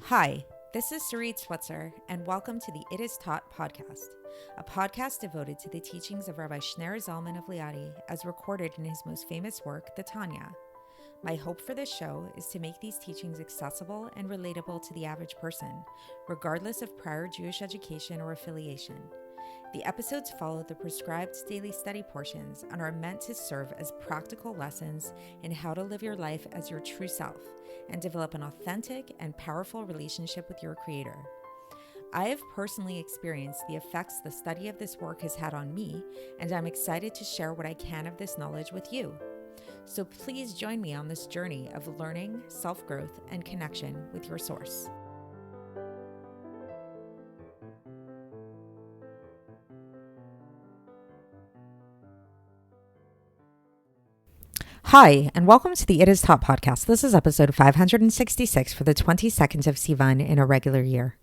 Hi, this is Sarit Switzer, and welcome to the It Is Taught podcast, a podcast devoted to the teachings of Rabbi Shneur Zalman of Liadi as recorded in his most famous work, the Tanya. My hope for this show is to make these teachings accessible and relatable to the average person, regardless of prior Jewish education or affiliation. The episodes follow the prescribed daily study portions and are meant to serve as practical lessons in how to live your life as your true self and develop an authentic and powerful relationship with your Creator. I have personally experienced the effects the study of this work has had on me, and I'm excited to share what I can of this knowledge with you. So please join me on this journey of learning, self-growth, and connection with your source. Hi, and welcome to the It Is Taught podcast. This is episode 566 for the 22nd of Sivan in a regular year.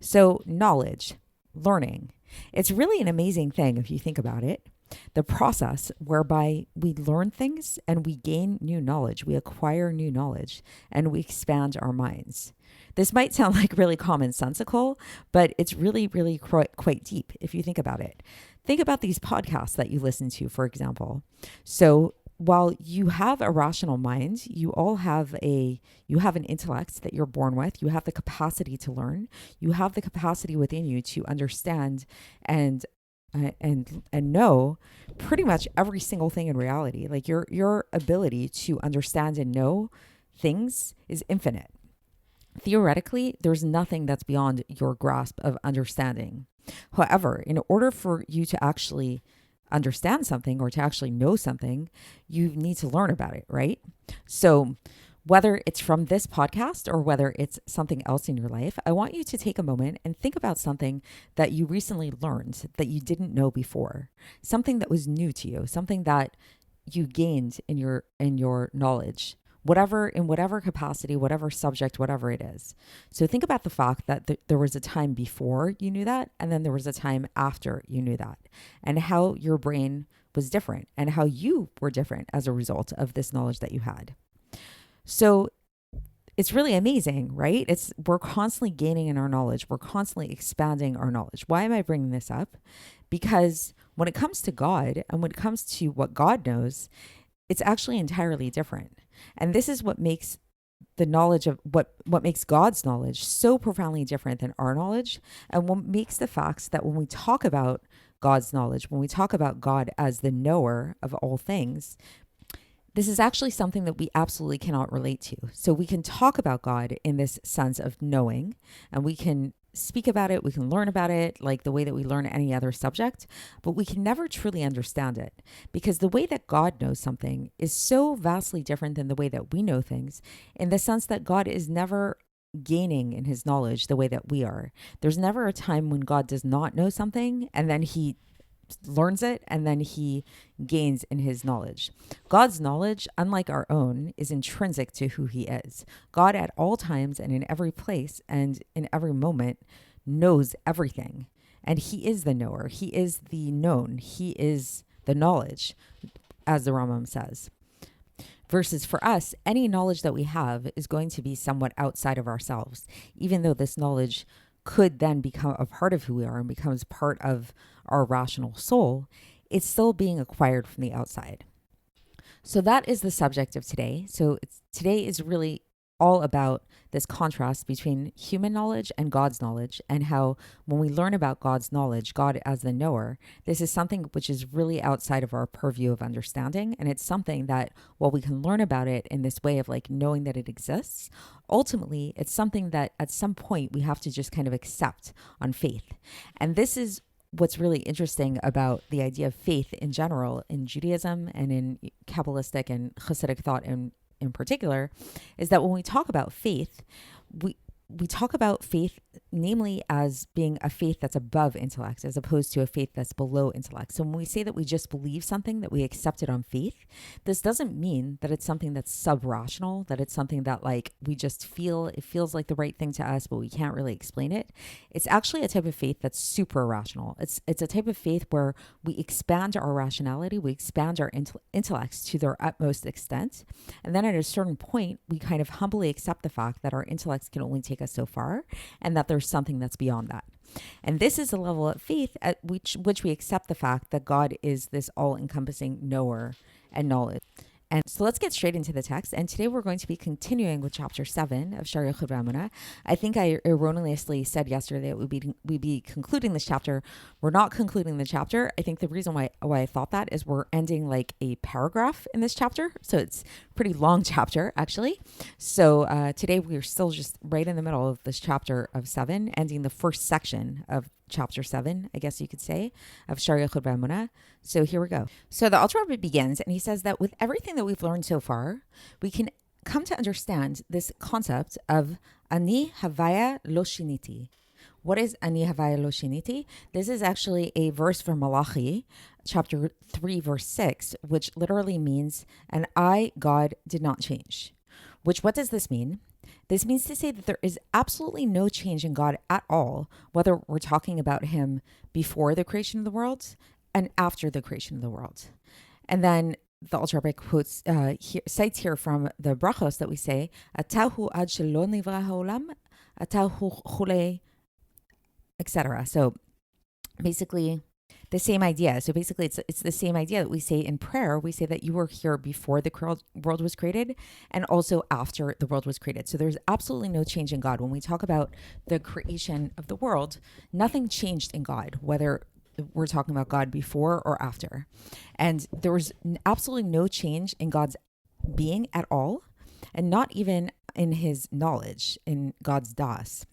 So, knowledge, learning, it's really an amazing thing if you think about it. The process whereby we learn things and we gain new knowledge, we acquire new knowledge, and we expand our minds. This might sound like really commonsensical, but it's really, really quite deep if you think about it. Think about these podcasts that you listen to, for example. So, while you have a rational mind, you have an intellect that you're born with. You have the capacity to learn. You have the capacity within you to understand and know pretty much every single thing in reality. Like your ability to understand and know things is infinite. Theoretically, there's nothing that's beyond your grasp of understanding. However, in order for you to actually understand something or to actually know something, you need to learn about it, right? So whether it's from this podcast or whether it's something else in your life, I want you to take a moment and think about something that you recently learned that you didn't know before, something that was new to you, something that you gained in your knowledge, in whatever capacity, whatever subject, whatever it is. So think about the fact that there was a time before you knew that, and then there was a time after you knew that, and how your brain was different and how you were different as a result of this knowledge that you had. So it's really amazing, right? We're constantly gaining in our knowledge. We're constantly expanding our knowledge. Why am I bringing this up? Because when it comes to God and when it comes to what God knows, it's actually entirely different. And this is what makes the knowledge of what makes God's knowledge so profoundly different than our knowledge, and what makes the facts that when we talk about God's knowledge, when we talk about God as the knower of all things, this is actually something that we absolutely cannot relate to. So we can talk about God in this sense of knowing, and we can speak about it, we can learn about it like the way that we learn any other subject, but we can never truly understand it, because the way that God knows something is so vastly different than the way that we know things, in the sense that God is never gaining in his knowledge the way that we are. There's never a time when God does not know something and then he learns it and then he gains in his knowledge. God's knowledge, unlike our own, is intrinsic to who he is. God at all times and in every place and in every moment knows everything. And he is the knower. He is the known. He is the knowledge, as the Rambam says. Versus for us, any knowledge that we have is going to be somewhat outside of ourselves, even though this knowledge could then become a part of who we are and becomes part of our rational soul, it's still being acquired from the outside. So that is the subject of today. Today is really all about this contrast between human knowledge and God's knowledge, and how when we learn about God's knowledge, God as the knower, this is something which is really outside of our purview of understanding. And it's something that, while we can learn about it in this way of like knowing that it exists, ultimately it's something that at some point we have to just kind of accept on faith. And this is what's really interesting about the idea of faith in general in Judaism and in Kabbalistic and Hasidic thought in particular, is that when we talk about faith, we talk about faith namely as being a faith that's above intellect as opposed to a faith that's below intellect. So when we say that we just believe something, that we accept it on faith, this doesn't mean that it's something that's sub-rational, that it's something that like we just feel, it feels like the right thing to us, but we can't really explain it. It's actually a type of faith that's super rational. It's a type of faith where we expand our rationality, we expand our intellects to their utmost extent. And then at a certain point, we kind of humbly accept the fact that our intellects can only take take us so far, and that there's something that's beyond that. And this is a level of faith at which we accept the fact that God is this all-encompassing knower and knowledge. And so let's get straight into the text. And today we're going to be continuing with chapter 7 of Sha'ar Yichud V'Emunah. I think I erroneously said yesterday that we'd be concluding this chapter. We're not concluding the chapter. I think the reason why I thought that is we're ending like a paragraph in this chapter. So it's a pretty long chapter, actually. So today we're still just right in the middle of this chapter of 7, ending the first section of chapter 7, I guess you could say, of Sha'ar Yichud V'Emunah. So here we go. So the Alter Rebbe begins, and he says that with everything that we've learned so far, we can come to understand this concept of Ani Havaya Lo Shiniti. What is Ani Havaya Lo Shiniti? This is actually a verse from Malachi, chapter 3, verse 6, which literally means, and I, God, did not change. What does this mean? This means to say that there is absolutely no change in God at all, whether we're talking about him before the creation of the world and after the creation of the world. And then the Alter Rebbe quotes, cites here from the brachos that we say, Atahu ad shelo nivra ha'olam, atahu chulei, etc. So basically, the same idea. So basically, it's the same idea that we say in prayer. We say that you were here before the world was created and also after the world was created. So there's absolutely no change in God. When we talk about the creation of the world, nothing changed in God, whether we're talking about God before or after. And there was absolutely no change in God's being at all, and not even in his knowledge, in God's das.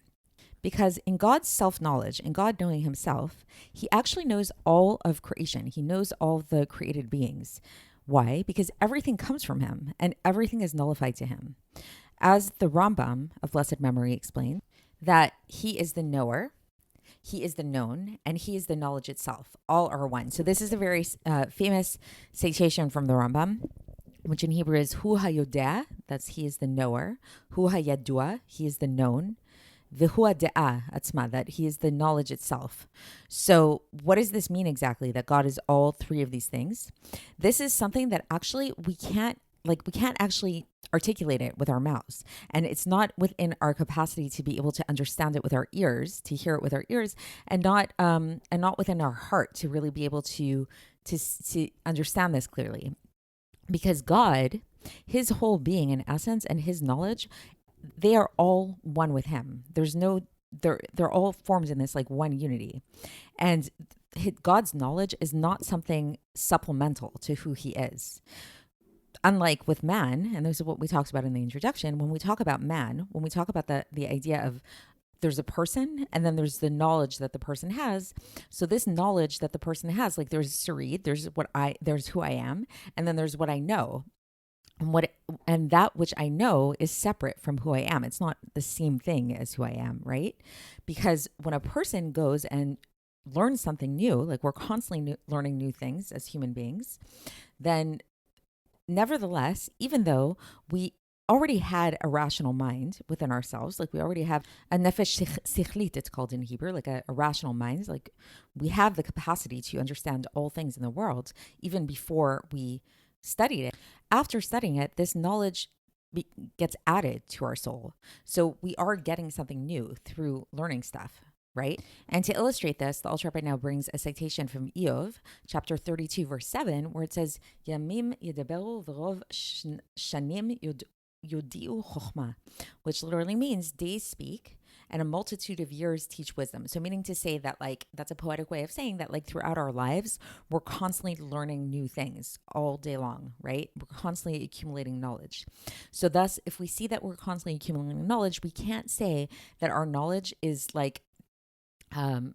Because in God's self-knowledge, in God knowing himself, he actually knows all of creation. He knows all the created beings. Why? Because everything comes from him and everything is nullified to him. As the Rambam of blessed memory explained, that he is the knower, he is the known, and he is the knowledge itself. All are one. So this is a very famous citation from the Rambam, which in Hebrew is Hu HaYodeh, that's he is the knower. Hu HaYadua, he is the known. V'hu ha'de'ah atzma, that he is the knowledge itself. So what does this mean exactly, that God is all three of these things? This is something that actually we can't actually articulate it with our mouths. And it's not within our capacity to be able to understand it with our ears, to hear it with our ears, and not within our heart to really be able to understand this clearly. Because God, his whole being in essence and his knowledge, they are all one with him. They're all formed in this like one unity. And God's knowledge is not something supplemental to who he is. Unlike with man, and this is what we talked about in the introduction, when we talk about man, when we talk about the idea of there's a person and then there's the knowledge that the person has. So this knowledge that the person has, like there's Sarid, there's who I am, and then there's what I know. And that which I know is separate from who I am. It's not the same thing as who I am, right? Because when a person goes and learns something new, like we're constantly learning new things as human beings, then nevertheless, even though we already had a rational mind within ourselves, like we already have a nefesh sichlit, it's called in Hebrew, like a rational mind, like we have the capacity to understand all things in the world, even before we studied it. After studying it, this knowledge gets added to our soul. So we are getting something new through learning stuff, right? And to illustrate this, the Alter Rebbe now brings a citation from Iyov, chapter 32, verse 7, where it says, Yamim yedaberu v'rov shanim yodi'u chokhmah, which literally means days speak and a multitude of years teach wisdom. So meaning to say that like, that's a poetic way of saying that like throughout our lives, we're constantly learning new things all day long, right? We're constantly accumulating knowledge. So thus, if we see that we're constantly accumulating knowledge, we can't say that our knowledge is like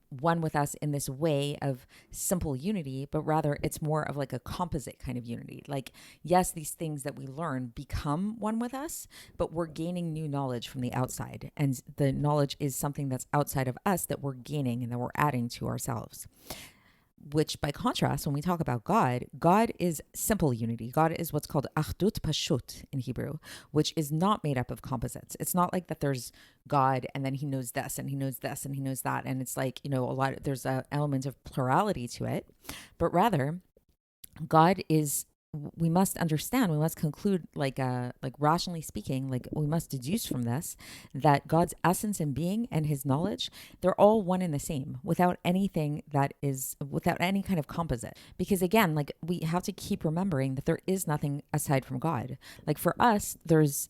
one with us in this way of simple unity, but rather it's more of like a composite kind of unity. Like, yes, these things that we learn become one with us, but we're gaining new knowledge from the outside. And the knowledge is something that's outside of us that we're gaining and that we're adding to ourselves. Which by contrast, when we talk about God, God is simple unity. God is what's called achdut pashut in Hebrew, which is not made up of composites. It's not like that there's God and then he knows this and he knows this and he knows that. And it's like, there's an element of plurality to it, but rather God is we must understand, we must conclude, like rationally speaking, like we must deduce from this that God's essence and being and his knowledge, they're all one and the same, without anything that is, without any kind of composite. Because again, like we have to keep remembering that there is nothing aside from God. Like for us, there's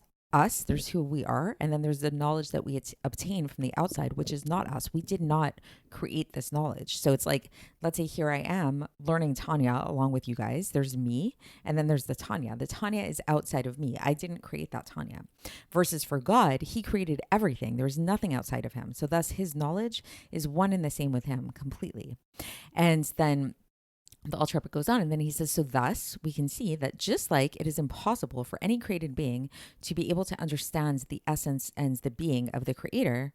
who we are, and then there's the knowledge that we obtain from the outside, which is not us. We did not create this knowledge. So it's like, let's say here I am learning Tanya along with you guys. There's me, and then there's the Tanya. The Tanya is outside of me. I didn't create that Tanya. Versus for God, he created everything. There's nothing outside of him. So thus his knowledge is one and the same with him completely. And then the Alter Rebbe goes on, and then he says, so thus we can see that just like it is impossible for any created being to be able to understand the essence and the being of the creator,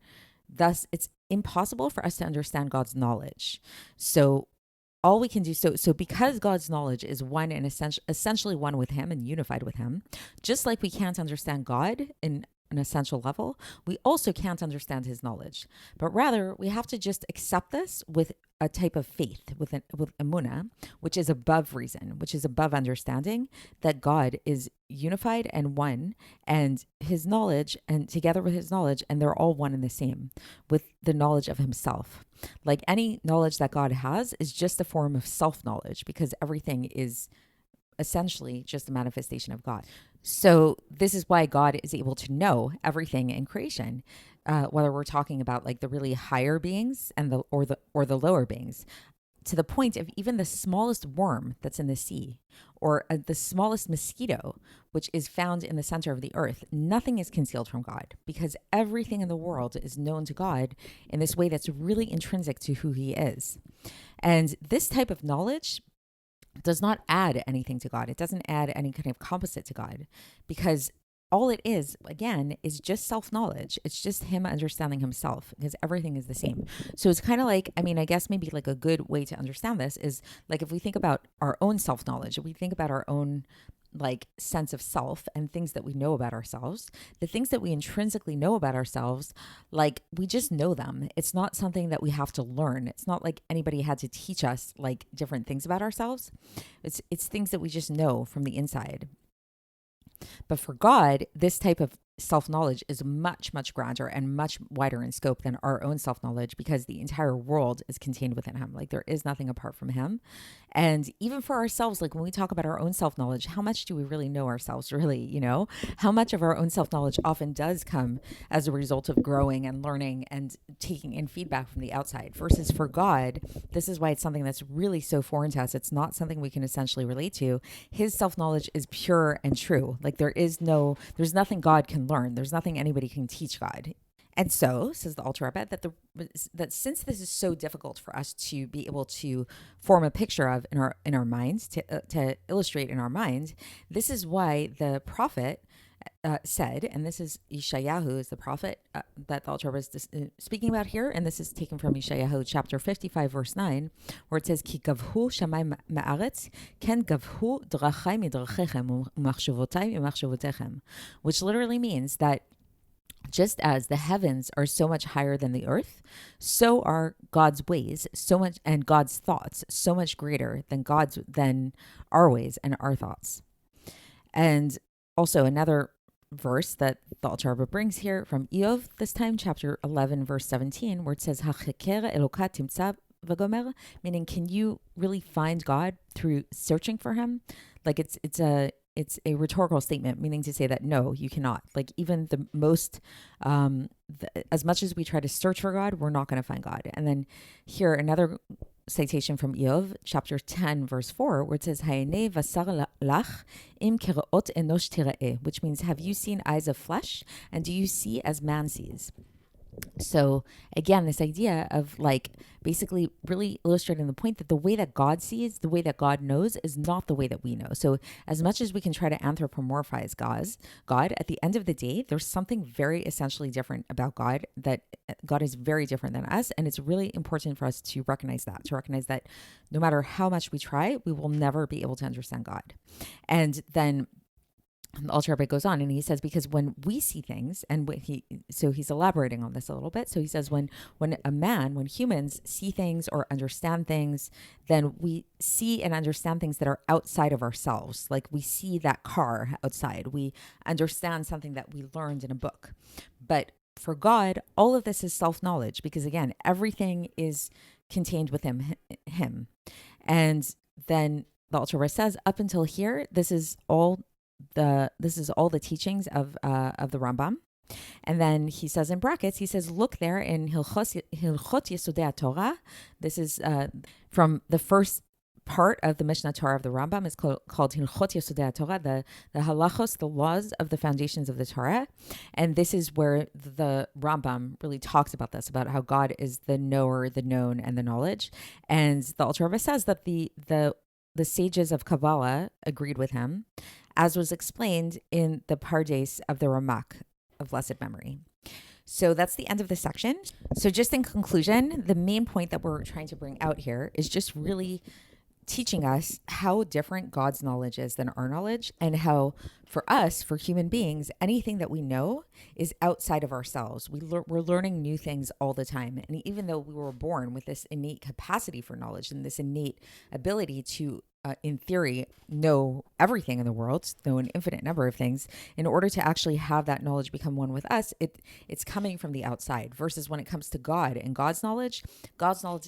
thus it's impossible for us to understand God's knowledge. So all we can do, so because God's knowledge is one and essentially one with him and unified with him, just like we can't understand God in an essential level, we also can't understand his knowledge. But rather, we have to just accept this with a type of faith, with emunah, which is above reason, which is above understanding, that God is unified and one, and his knowledge, and together with his knowledge, and they're all one and the same, with the knowledge of himself. Like any knowledge that God has is just a form of self-knowledge, because everything is essentially just a manifestation of God. So this is why God is able to know everything in creation, whether we're talking about like the really higher beings and the lower beings, to the point of even the smallest worm that's in the sea, or the smallest mosquito, which is found in the center of the earth. Nothing is concealed from God, because everything in the world is known to God in this way that's really intrinsic to who he is. And this type of knowledge does not add anything to God. It doesn't add any kind of composite to God, because all it is, again, is just self-knowledge. It's just him understanding himself, because everything is the same. So it's kind of like, I mean, I guess maybe like a good way to understand this is like, if we think about our own self-knowledge, if we think about our own like sense of self and things that we know about ourselves, the things that we intrinsically know about ourselves, like we just know them. It's not something that we have to learn. It's not like anybody had to teach us like different things about ourselves. It's things that we just know from the inside. But for God, this type of self-knowledge is much, much grander and much wider in scope than our own self-knowledge, because the entire world is contained within him. Like there is nothing apart from him. And even for ourselves, like when we talk about our own self-knowledge, how much do we really know ourselves, really? You know, how much of our own self-knowledge often does come as a result of growing and learning and taking in feedback from the outside, versus for God, this is why it's something that's really so foreign to us. It's not something we can essentially relate to. His self-knowledge is pure and true. Like there's nothing God can learn. There's nothing anybody can teach God. And so, says the Alter Rebbe, that since this is so difficult for us to be able to form a picture of in our minds, to illustrate in our mind, this is why the prophet said, and this is Yeshayahu is the prophet that the Alter Rebbe is speaking about here, and this is taken from Yeshayahu chapter 55 verse 9, where it says, Ki gavhu shamay ma'aretz, ken gavhu drachai midrachechem umachshavotay umachshavotechem, which literally means that just as the heavens are so much higher than the earth, so are God's ways so much, and God's thoughts so much greater than our ways and our thoughts. And also another verse that the Alter Rebbe brings here from Iyov, this time chapter 11 verse 17, where it says, Hacheker Eloka timtza v'gomer, meaning, can you really find God through searching for him? Like it's a rhetorical statement, meaning to say that no, you cannot. Like even the most, as much as we try to search for God, we're not going to find God. And then here, another citation from Iyov, chapter 10, verse 4, where it says, Hayene vasar lach im keraot enosh tira'eh, which means, have you seen eyes of flesh, and do you see as man sees? So again, this idea of like basically really illustrating the point that the way that God sees, the way that God knows, is not the way that we know. So as much as we can try to anthropomorphize God, at the end of the day, there's something very essentially different about God, that God is very different than us. And it's really important for us to recognize that no matter how much we try, we will never be able to understand God. And then the Alter Rebbe goes on and he says, because when we see things, and so he's elaborating on this a little bit. So he says, when humans see things or understand things, then we see and understand things that are outside of ourselves. Like we see that car outside, we understand something that we learned in a book. But for God, all of this is self-knowledge, because again, everything is contained within him. And then the Alter Rebbe says, up until here, this is all the teachings of the Rambam. And then he says in brackets, he says, look there in Hilchot Yesodei Torah. This is from the first part of the Mishnah Torah of the Rambam. It's called Hilchot Yesodei Torah, the halachos, the laws of the foundations of the Torah. And this is where the Rambam really talks about this, about how God is the knower, the known, and the knowledge. And the Alter Rebbe says that the sages of Kabbalah agreed with him, as was explained in the Pardes of the Ramak of blessed memory. So that's the end of this section. So just in conclusion, the main point that we're trying to bring out here is just really teaching us how different God's knowledge is than our knowledge, and how for us, for human beings, anything that we know is outside of ourselves. We're learning new things all the time. And even though we were born with this innate capacity for knowledge and this innate ability to in theory, know everything in the world, know an infinite number of things, in order to actually have that knowledge become one with us, it's coming from the outside. Versus when it comes to God and God's knowledge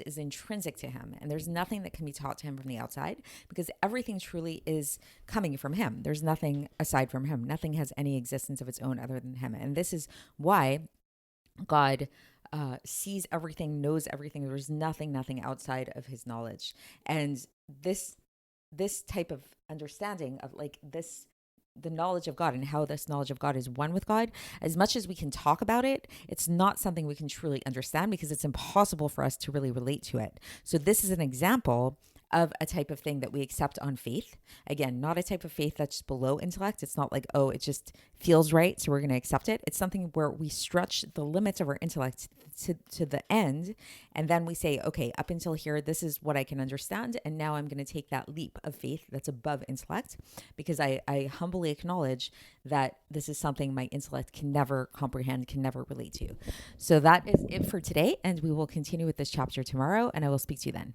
is intrinsic to him. And there's nothing that can be taught to him from the outside, because everything truly is coming from him. There's nothing aside from him. Nothing has any existence of its own other than him. And this is why God sees everything, knows everything. There's nothing outside of his knowledge. And this type of understanding of the knowledge of God and how this knowledge of God is one with God, as much as we can talk about it, it's not something we can truly understand, because it's impossible for us to really relate to it. So this is an example of a type of thing that we accept on faith. Again, not a type of faith that's below intellect. It's not like, oh, it just feels right, so we're going to accept it. It's something where we stretch the limits of our intellect to the end. And then we say, okay, up until here, this is what I can understand. And now I'm going to take that leap of faith that's above intellect, because I humbly acknowledge that this is something my intellect can never comprehend, can never relate to. So that is it for today. And we will continue with this chapter tomorrow, and I will speak to you then.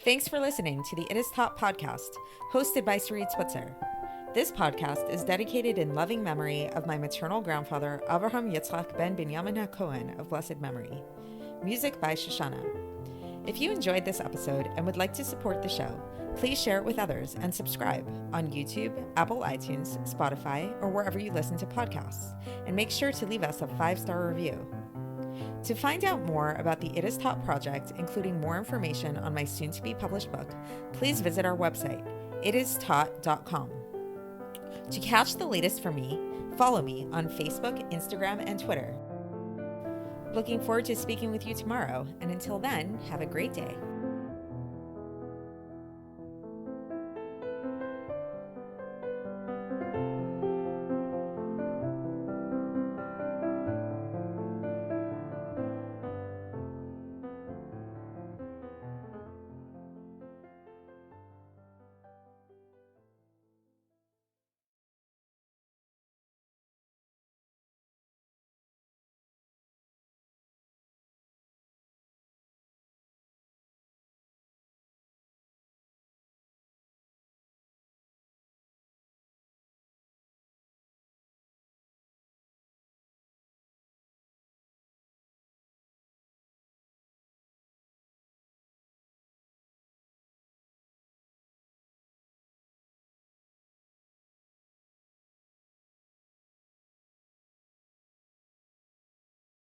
Thanks for listening to the It Is Taught podcast, hosted by Sarit Switzer. This podcast is dedicated in loving memory of my maternal grandfather, Avraham Yitzchak ben Binyamin HaKohen of blessed memory. Music by Shoshana. If you enjoyed this episode and would like to support the show, please share it with others and subscribe on YouTube, Apple iTunes, Spotify, or wherever you listen to podcasts. And make sure to leave us a 5-star review. To find out more about the It Is Taught project, including more information on my soon-to-be published book, please visit our website, itistaught.com. To catch the latest from me, follow me on Facebook, Instagram, and Twitter. Looking forward to speaking with you tomorrow, and until then, have a great day.